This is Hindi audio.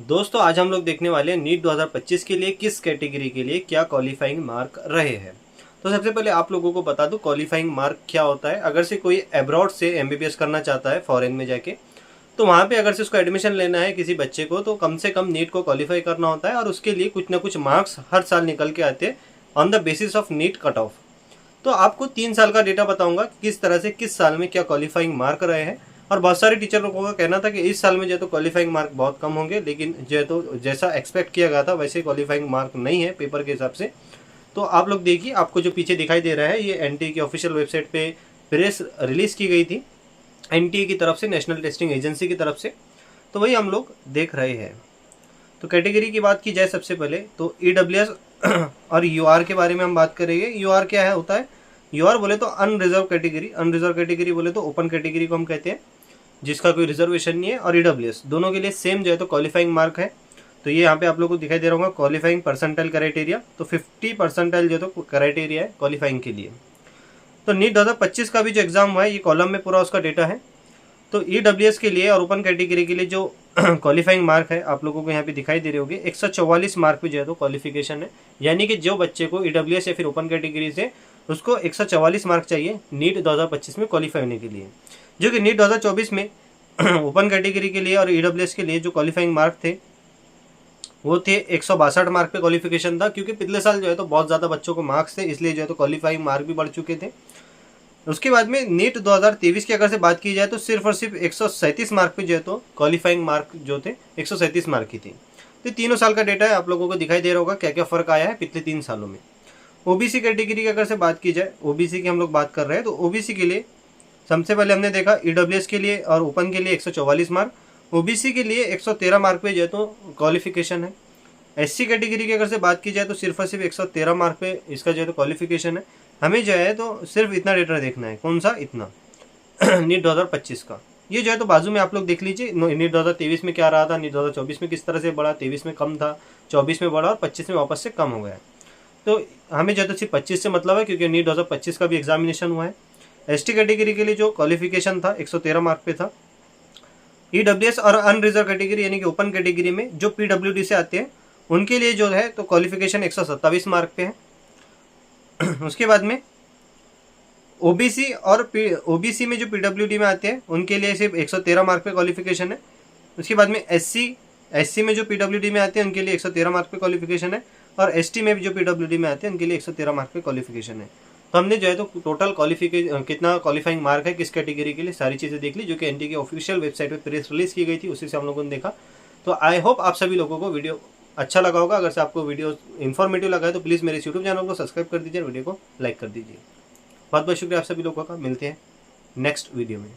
दोस्तों आज हम लोग देखने वाले हैं नीट 2025 के लिए किस कैटेगरी के लिए क्या क्वालिफाइंग मार्क रहे हैं। तो सबसे पहले आप लोगों को बता दूं क्वालिफाइंग मार्क क्या होता है। अगर से कोई अब्रॉड से एमबीबीएस करना चाहता है फॉरेन में जाके, तो वहाँ पे अगर से उसको एडमिशन लेना है किसी बच्चे को, तो कम से कम नीट को क्वालिफाई करना होता है और उसके लिए कुछ ना कुछ मार्क्स हर साल निकल के आते हैं on the basis of NEET cut off. तो आपको 3 साल का डेटा बताऊंगा किस तरह से किस साल में क्या क्वालिफाइंग मार्क रहे हैं। और बहुत सारे टीचर लोगों का कहना था कि इस साल में जो है तो क्वालिफाइंग मार्क बहुत कम होंगे, लेकिन जो है तो जैसा एक्सपेक्ट किया गया था वैसे क्वालिफाइंग मार्क नहीं है पेपर के हिसाब से। तो आप लोग देखिए, आपको जो पीछे दिखाई दे रहा है ये एनटीए की ऑफिशियल वेबसाइट पे प्रेस रिलीज की गई थी एनटीए की तरफ से, नेशनल टेस्टिंग एजेंसी की तरफ से। तो वही हम लोग देख रहे हैं। तो कैटेगरी की बात की जाए सबसे पहले तो ईडब्ल्यूएस और यूआर के बारे में हम बात करेंगे। यूआर क्या है होता है? यूआर बोले तो अनरिजर्व कैटेगरी, अनरिजर्व कैटेगरी बोले तो ओपन कैटेगरी को हम कहते हैं जिसका कोई रिजर्वेशन नहीं है। और ईडब्ल्यूएस दोनों के लिए सेम जो है तो क्वालिफाइंग मार्क है। तो ये यहाँ पे आप लोगों को दिखाई दे रहा होगा क्वालिफाइंग परसेंटाइल क्राइटेरिया। तो 50 परसेंटाइल जो तो क्राइटेरिया है क्वालिफाइंग के लिए। तो नीट 2025 का भी जो एग्जाम हुआ है ये कॉलम में पूरा उसका डेटा है। तो ईडब्ल्यूएस के लिए और ओपन कैटेगरी के लिए जो क्वालिफाइंग मार्क है आप लोगों को यहाँ पे दिखाई दे रहे होंगे 144 मार्क पे जो है तो क्वालिफिकेशन है। यानी कि जो बच्चे को ईडब्ल्यूएस या फिर ओपन कैटेगरी से उसको 144 मार्क चाहिए नीट 2025 में क्वालिफाई होने के लिए, जो कि नीट 2024 में ओपन कैटेगरी के लिए और ईडब्ल्यूएस के लिए जो क्वालिफाइंग मार्क थे वो थे 162 मार्क पे क्वालिफिकेशन था। क्योंकि पिछले साल जो है तो बहुत ज़्यादा बच्चों को मार्क्स थे, इसलिए जो है तो क्वालिफाइंग मार्क भी बढ़ चुके थे। उसके बाद में नीट 2023 की अगर से बात की जाए तो सिर्फ और सिर्फ 137 मार्क पे जो है तो क्वालिफाइंग मार्क जो थे 137 मार्क की थी। तो तीनों साल का डेटा है, आप लोगों को दिखाई दे रहा होगा क्या क्या फर्क आया है पिछले 3 सालों में। ओबीसी कैटेगरी की अगर से बात की जाए, ओबीसी की हम लोग बात कर रहे हैं, तो ओबीसी के लिए सबसे पहले हमने देखा ईडब्ल्यूएस के लिए और ओपन के लिए 144 मार्क, ओबीसी के लिए 113 मार्क पे जो है तो क्वालिफिकेशन है। एससी कैटेगरी की अगर से बात की जाए तो सिर्फ और सिर्फ 113 मार्क पे इसका जो है तो क्वालिफिकेशन है। हमें जो है तो सिर्फ इतना डेटा देखना है, कौन सा? इतना नीट 2025 का। ये जो है तो बाजू में आप लोग देख लीजिए नीट 2023 में क्या रहा था, नीट 2024 में किस तरह से बढ़ा, 23 में कम था, 24 में बढ़ा और 25 में वापस से कम हो गया। तो हमें जो है तो सिर्फ 25 से मतलब है क्योंकि नीट 2025 का भी एग्जामिनेशन हुआ है। एसटी कैटेगरी के लिए जो क्वालिफिकेशन था 113 मार्क पे था। ईडब्ल्यूएस और अनरिजर्व कैटेगरी यानी कि ओपन कैटेगरी में जो पीडब्ल्यूडी से आते हैं उनके लिए जो है तो क्वालिफिकेशन 127 मार्क पे है। उसके बाद में ओबीसी और ओबीसी में जो पीडब्ल्यूडी में आते हैं उनके लिए सिर्फ 113 मार्क पे क्वालिफिकेशन है। उसके बाद में एससी में जो पीडब्ल्यूडी में आते हैं उनके लिए 113 मार्क पे क्वालिफिकेशन है। और एसटी में भी जो पीडब्ल्यूडी में आते हैं उनके लिए 113 मार्क पे क्वालिफिकेशन है। तो हमने जो है तो टोटल क्वालिफिकेशन कितना क्वालिफाइंग मार्क है किस कैटेगरी के लिए सारी चीज़ें देख ली, जो कि एनटीए की ऑफिशियल वेबसाइट पे प्रेस रिलीज की गई थी, उसी से हम लोगों ने देखा। तो आई होप आप सभी लोगों को वीडियो अच्छा लगा होगा। अगर से आपको वीडियो इन्फॉर्मेटिव लगा है तो प्लीज़ मेरे यूट्यूब चैनल को सब्सक्राइब कर दीजिए, वीडियो को लाइक कर दीजिए। बहुत बहुत शुक्रिया आप सभी लोगों का। मिलते हैं नेक्स्ट वीडियो में।